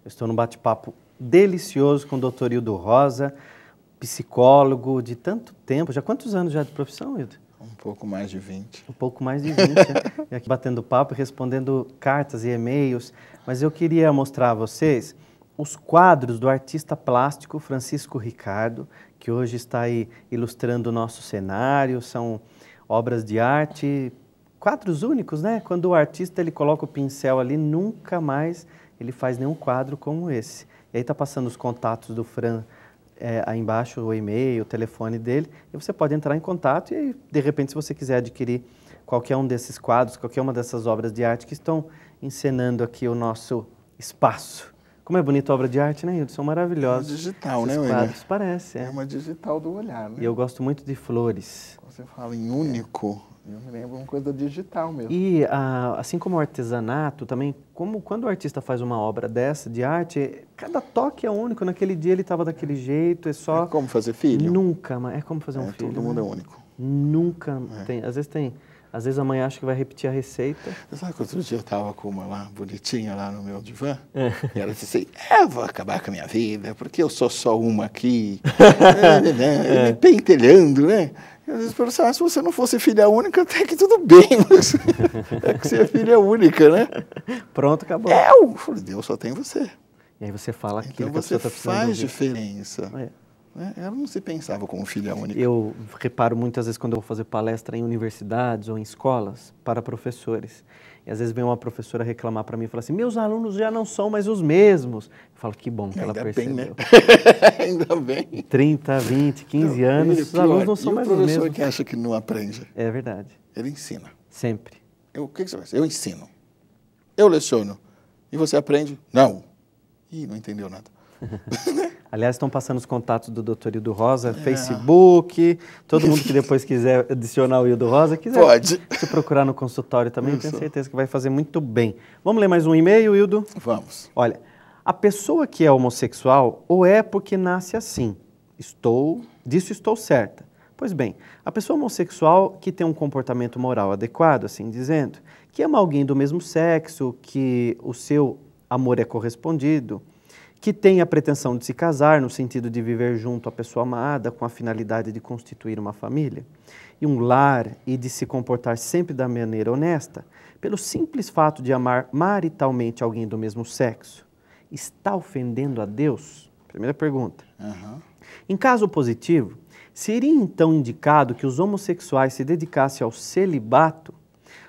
estou num bate-papo delicioso com o Dr. Hildo Rosa, psicólogo de tanto tempo. Já quantos anos já de profissão, Hildo? Um pouco mais de 20. Um pouco mais de 20, né? Aqui batendo papo e respondendo cartas e e-mails. Mas eu queria mostrar a vocês os quadros do artista plástico Francisco Ricardo, que hoje está aí ilustrando o nosso cenário. São obras de arte, quadros únicos, né? Quando o artista ele coloca o pincel ali, nunca mais ele faz nenhum quadro como esse. E aí está passando os contatos do Fran aí embaixo, o e-mail, o telefone dele, e você pode entrar em contato e, de repente, se você quiser adquirir qualquer um desses quadros, qualquer uma dessas obras de arte que estão encenando aqui o nosso espaço. Como é bonita a obra de arte, né, Hildo? São maravilhosos. É digital, né, quadros, parece. É uma digital do olhar, né? E eu gosto muito de flores. Quando você fala em único, eu me lembro uma coisa digital mesmo. E assim como o artesanato, também, quando o artista faz uma obra dessa, de arte, cada toque é único. Naquele dia ele estava daquele jeito, é só... É como fazer filho? Nunca, mas é como fazer um filho. Todo mundo né? é único. Nunca tem. Às vezes a mãe acha que vai repetir a receita. Você sabe que outro dia eu estava com uma lá, bonitinha, lá no meu divã? E ela disse assim, eu vou acabar com a minha vida, porque eu sou só uma aqui. Me pentelhando, né? E às vezes eu falo, se você não fosse filha única, até que tudo bem, mas é que você é filha única, né? Pronto, acabou. Eu falei, Deus só tem você. E aí você fala aquilo Então que a você pessoa está precisando faz ouvir. diferença. Ela não se pensava como filha única. Eu reparo muitas vezes quando eu vou fazer palestra em universidades ou em escolas para professores. E às vezes vem uma professora reclamar para mim e fala assim, meus alunos já não são mais os mesmos. Eu falo, que bom que ela percebeu. Bem, né? Ainda bem. 30, 20, 15 anos, os alunos não são mais os mesmos. E o professor que acha que não aprende? É verdade. Ele ensina. Sempre. O que você faz? Eu ensino. Eu leciono. E você aprende? Não. Ih, não entendeu nada. Aliás, estão passando os contatos do Dr. Hildo Rosa, Facebook, todo mundo que depois quiser adicionar o Hildo Rosa, pode se procurar no consultório também, tenho certeza que vai fazer muito bem. Vamos ler mais um e-mail, Hildo? Vamos. Olha, a pessoa que é homossexual ou é porque nasce assim, disso estou certa. Pois bem, a pessoa homossexual que tem um comportamento moral adequado, assim dizendo, que ama alguém do mesmo sexo, que o seu amor é correspondido, que tem a pretensão de se casar no sentido de viver junto à pessoa amada com a finalidade de constituir uma família e um lar e de se comportar sempre da maneira honesta, pelo simples fato de amar maritalmente alguém do mesmo sexo, está ofendendo a Deus? Primeira pergunta. Em caso positivo, seria então indicado que os homossexuais se dedicassem ao celibato?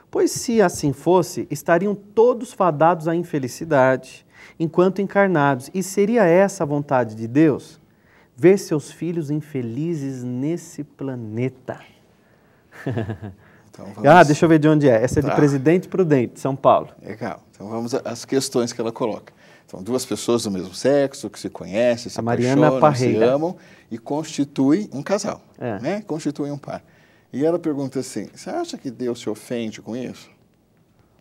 Pois se assim fosse, estariam todos fadados à infelicidade, enquanto encarnados. E seria essa a vontade de Deus? Ver seus filhos infelizes nesse planeta. Então, deixa eu ver de onde é. Essa é de Presidente Prudente, São Paulo. Legal. Então vamos às questões que ela coloca. São duas pessoas do mesmo sexo, que se conhecem, se apaixonam, se amam e constituem um casal, né? Constituem um par. E ela pergunta assim, você acha que Deus se ofende com isso?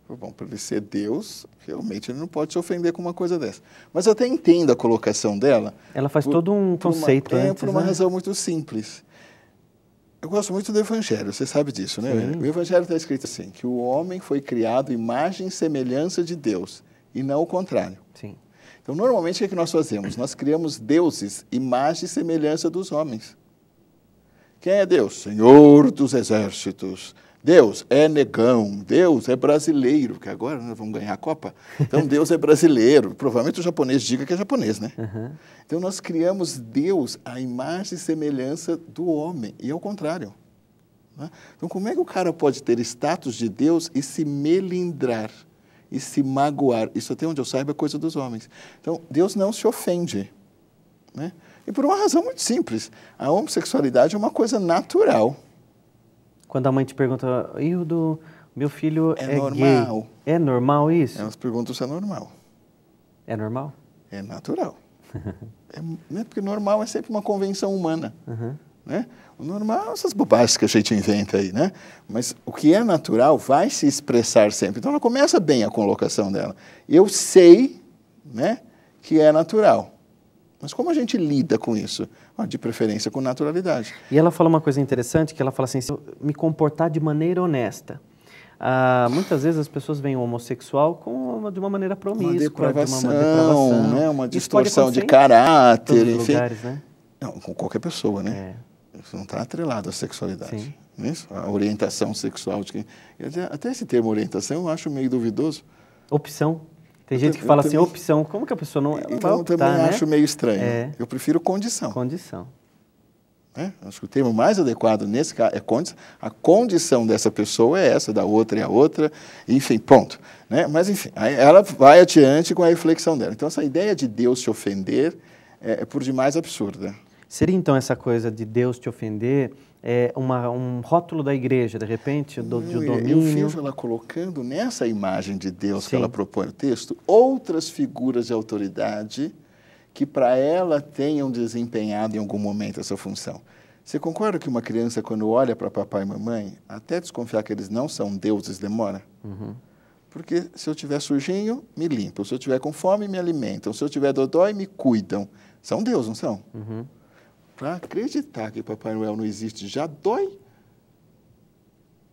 Bom, para ele ser Deus, realmente ele não pode se ofender com uma coisa dessa. Mas eu até entendo a colocação dela. Ela faz todo um conceito antes, por uma razão muito simples. Eu gosto muito do Evangelho, você sabe disso, né? Sim. O Evangelho está escrito assim, que o homem foi criado imagem e semelhança de Deus, e não o contrário. Sim. Então, normalmente, o que nós fazemos? Nós criamos deuses, imagem e semelhança dos homens. Quem é Deus? Senhor dos exércitos. Deus é negão, Deus é brasileiro, porque agora nós vamos ganhar a Copa. Então, Deus é brasileiro. Provavelmente o japonês diga que é japonês, né? Então, nós criamos Deus à imagem e semelhança do homem, e ao contrário. Né? Então, como é que o cara pode ter status de Deus e se melindrar, e se magoar? Isso, até onde eu saiba, é coisa dos homens. Então, Deus não se ofende. Né? E por uma razão muito simples. A homossexualidade é uma coisa natural. Quando a mãe te pergunta, Hildo, meu filho é normal. Gay. É normal isso? Elas perguntam se é normal. É normal? É natural. Né? Porque normal é sempre uma convenção humana. Né? O normal são essas bobagens que a gente inventa aí, né? Mas o que é natural vai se expressar sempre. Então ela começa bem a colocação dela. Eu sei, né, que é natural. Mas como a gente lida com isso? De preferência com naturalidade. E ela fala uma coisa interessante, que ela fala assim, se eu me comportar de maneira honesta. Muitas vezes as pessoas veem o homossexual com de uma maneira uma promíscua, depravação, de uma depravação, né? Uma Isso pode distorção de acontecer em caráter, todos os enfim. lugares, né? Não, com qualquer pessoa, né? Isso não está atrelado à sexualidade. Sim. Não é isso? A orientação sexual de quem. Até esse termo orientação eu acho meio duvidoso. Opção. Tem gente que fala assim, também, opção. Como que a pessoa não ela vai então eu optar, também né? acho meio estranho. É. Eu prefiro condição. Condição. Né? Acho que o termo mais adequado nesse caso é condição. A condição dessa pessoa é essa, da outra é a outra, enfim, ponto. Né? Mas, enfim, aí ela vai adiante com a reflexão dela. Então, essa ideia de Deus te ofender é por demais absurda. Seria, então, essa coisa de Deus te ofender um rótulo da igreja, de repente, de domínio? Eu vejo ela colocando nessa imagem de Deus Sim. que ela propõe no texto, outras figuras de autoridade que para ela tenham desempenhado em algum momento essa função. Você concorda que uma criança, quando olha para papai e mamãe, até desconfiar que eles não são deuses, demora? Uhum. Porque se eu tiver sujinho, me limpam. Se eu tiver com fome, me alimentam. Se eu tiver dodói, me cuidam. São Deus, não são? Uhum. Para acreditar que Papai Noel não existe já dói.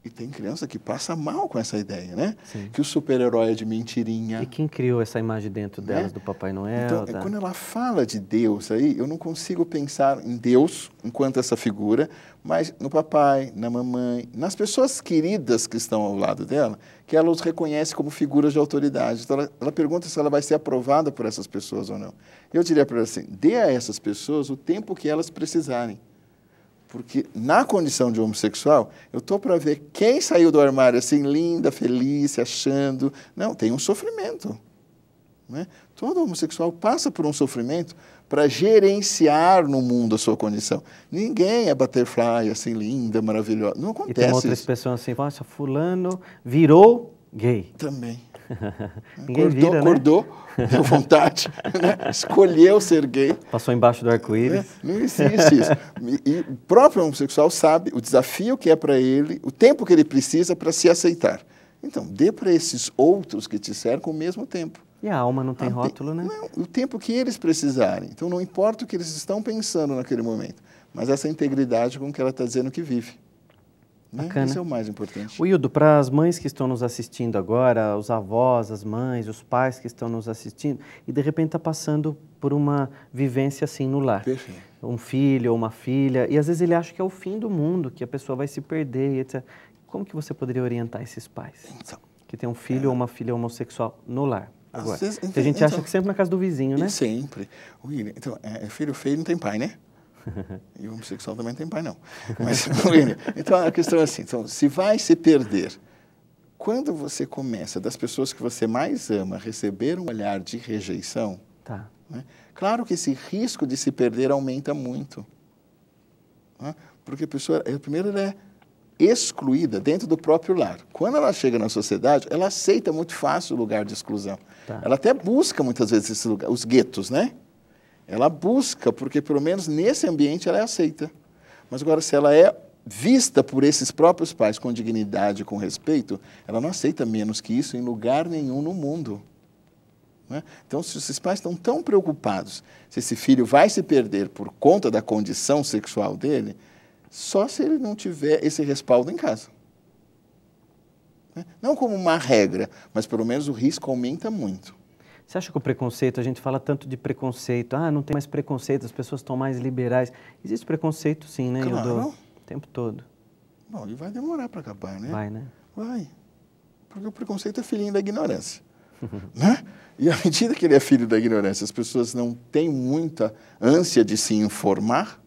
E tem criança que passa mal com essa ideia, né? Sim. Que o super-herói é de mentirinha. E quem criou essa imagem dentro delas, Né? do Papai Noel? Então, quando ela fala de Deus aí, eu não consigo pensar em Deus enquanto essa figura, mas no papai, na mamãe, nas pessoas queridas que estão ao lado dela, que ela os reconhece como figuras de autoridade. Então, ela pergunta se ela vai ser aprovada por essas pessoas ou não. Eu diria para ela assim, dê a essas pessoas o tempo que elas precisarem. Porque na condição de homossexual, eu estou para ver quem saiu do armário assim, linda, feliz, se achando. Não, tem um sofrimento. Né? Todo homossexual passa por um sofrimento para gerenciar no mundo a sua condição. Ninguém é butterfly, assim, linda, maravilhosa. Não acontece E tem uma outra isso. expressão assim, nossa, fulano virou gay. Também. Ninguém vira, acordou, deu vontade, né? Escolheu ser gay. Passou embaixo do arco-íris. Não existe isso. E o próprio homossexual sabe o desafio que é para ele, o tempo que ele precisa para se aceitar. Então, dê para esses outros que te cercam o mesmo tempo. E a alma não tem rótulo, né? Não, o tempo que eles precisarem. Então, não importa o que eles estão pensando naquele momento, mas essa integridade com que ela está dizendo que vive. Né? Isso é o mais importante. O Hildo, para as mães que estão nos assistindo agora, os avós, as mães, os pais que estão nos assistindo, e de repente está passando por uma vivência assim no lar. Perfeito. Um filho ou uma filha, e às vezes ele acha que é o fim do mundo, que a pessoa vai se perder, etc. Como que você poderia orientar esses pais então, que tem um filho ou uma filha homossexual no lar? Agora, vezes, que a gente acha que sempre na casa do vizinho, né? Sempre. William, então, filho feio não tem pai, né? E o homossexual também não tem pai, não. Mas, William, então a questão é assim, então, se vai se perder, quando você começa, das pessoas que você mais ama, receber um olhar de rejeição, Tá. né? Claro que esse risco de se perder aumenta muito. Né? Porque a pessoa, primeiro, ela é excluída dentro do próprio lar. Quando ela chega na sociedade, ela aceita muito fácil o lugar de exclusão. Tá. Ela até busca muitas vezes esse lugar, os guetos, né? Ela busca, porque pelo menos nesse ambiente ela é aceita. Mas agora, se ela é vista por esses próprios pais com dignidade, com respeito, ela não aceita menos que isso em lugar nenhum no mundo. Né? Então, se esses pais estão tão preocupados se esse filho vai se perder por conta da condição sexual dele, só se ele não tiver esse respaldo em casa. Né? Não como uma regra, mas pelo menos o risco aumenta muito. Você acha que o preconceito, a gente fala tanto de preconceito, não tem mais preconceito, as pessoas estão mais liberais. Existe preconceito sim, né, Hildo? Claro. O tempo todo. Bom, e vai demorar para acabar, né? Vai, né? Vai. Porque o preconceito é filhinho da ignorância. Né? E à medida que ele é filho da ignorância, as pessoas não têm muita ânsia de se informar,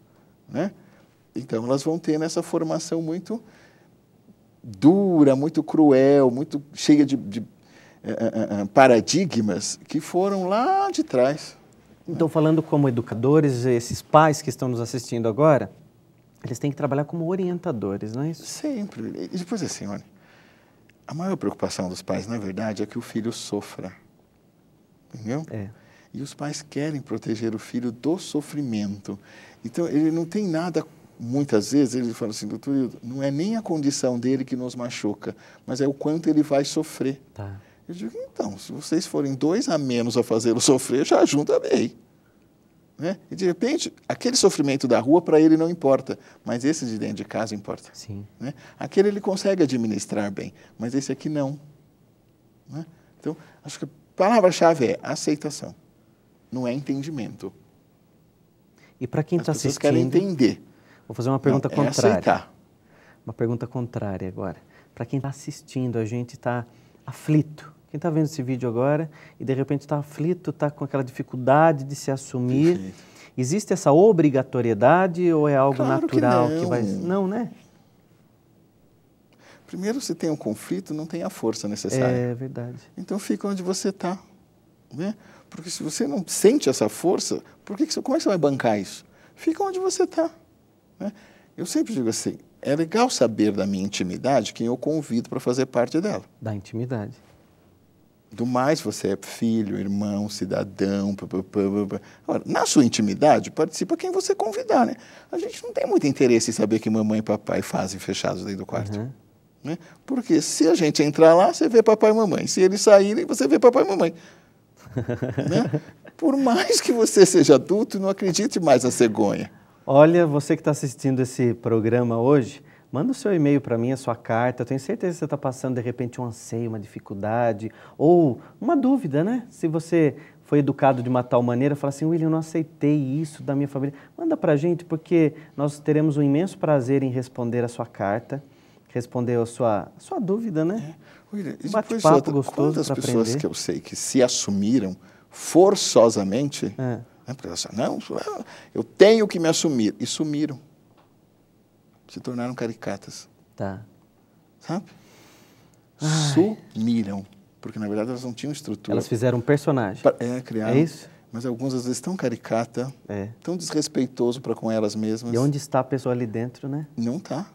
né? Então elas vão ter nessa formação muito dura, muito cruel, muito cheia de paradigmas que foram lá de trás. Então, falando como educadores, esses pais que estão nos assistindo agora, eles têm que trabalhar como orientadores, não é isso? Sempre. E depois assim, olha, a maior preocupação dos pais, na verdade, é que o filho sofra. Entendeu? É. E os pais querem proteger o filho do sofrimento. Então, ele não tem nada, muitas vezes, ele fala assim, doutor Hildo, não é nem a condição dele que nos machuca, mas é o quanto ele vai sofrer. Tá. Eu digo, então, se vocês forem 2 a menos a fazê-lo sofrer, já ajuda bem. Né? E, de repente, aquele sofrimento da rua, para ele não importa, mas esse de dentro de casa importa. Sim. Né? Aquele ele consegue administrar bem, mas esse aqui não. Né? Então, acho que a palavra-chave é aceitação, não é entendimento. E para quem está As pessoas assistindo... querem entender. Vou fazer uma pergunta Não, é contrária. aceitar. Uma pergunta contrária agora. Para quem está assistindo, a gente está aflito. Quem está vendo esse vídeo agora e de repente está aflito, está com aquela dificuldade de se assumir. Perfeito. Existe essa obrigatoriedade ou é algo Claro natural que não. vai... Não, né? Primeiro, se tem um conflito, não tem a força necessária. É verdade. Então fica onde você está. Né? Porque se você não sente essa força, como é que você vai bancar isso? Fica onde você está. Né? Eu sempre digo assim, é legal saber da minha intimidade quem eu convido para fazer parte dela. Da intimidade. Do mais, você é filho, irmão, cidadão. Agora, na sua intimidade, participa quem você convidar. Né? A gente não tem muito interesse em saber o que mamãe e papai fazem fechados dentro do quarto. Uhum. Né? Porque se a gente entrar lá, você vê papai e mamãe. Se eles saírem, você vê papai e mamãe. Né? Por mais que você seja adulto, não acredite mais na cegonha. Olha, você que está assistindo esse programa hoje, manda o seu e-mail para mim, a sua carta. Eu tenho certeza que você está passando, de repente, um anseio, uma dificuldade ou uma dúvida, né? Se você foi educado de uma tal maneira, fala assim, William, eu não aceitei isso da minha família. Manda para a gente, porque nós teremos um imenso prazer em responder a sua carta, responder a sua dúvida, né? William, e bate-papo gostoso quantas para pessoas aprender. que eu sei que se assumiram forçosamente, É. né, porque elas falam, não, eu tenho que me assumir, e sumiram. Se tornaram caricatas, Tá. sabe? Ai. Sumiram, porque na verdade elas não tinham estrutura. Elas fizeram um personagem. Criaram. É isso? Mas algumas às vezes tão caricata, tão desrespeitoso para com elas mesmas. E onde está a pessoa ali dentro, né? Não está.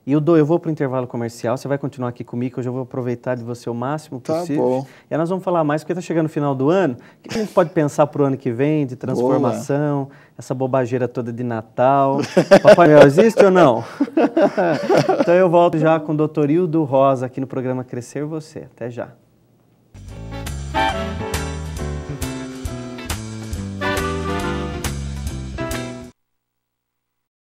E eu vou para o intervalo comercial, você vai continuar aqui comigo, que hoje eu vou aproveitar de você o máximo possível. Tá bom. E aí nós vamos falar mais, porque está chegando o final do ano. O que a gente pode pensar para o ano que vem, de transformação, essa bobageira toda de Natal? Papai Noel existe ou não? Então eu volto já com o Dr. Hildo Rosa aqui no programa Crescer Você. Até já.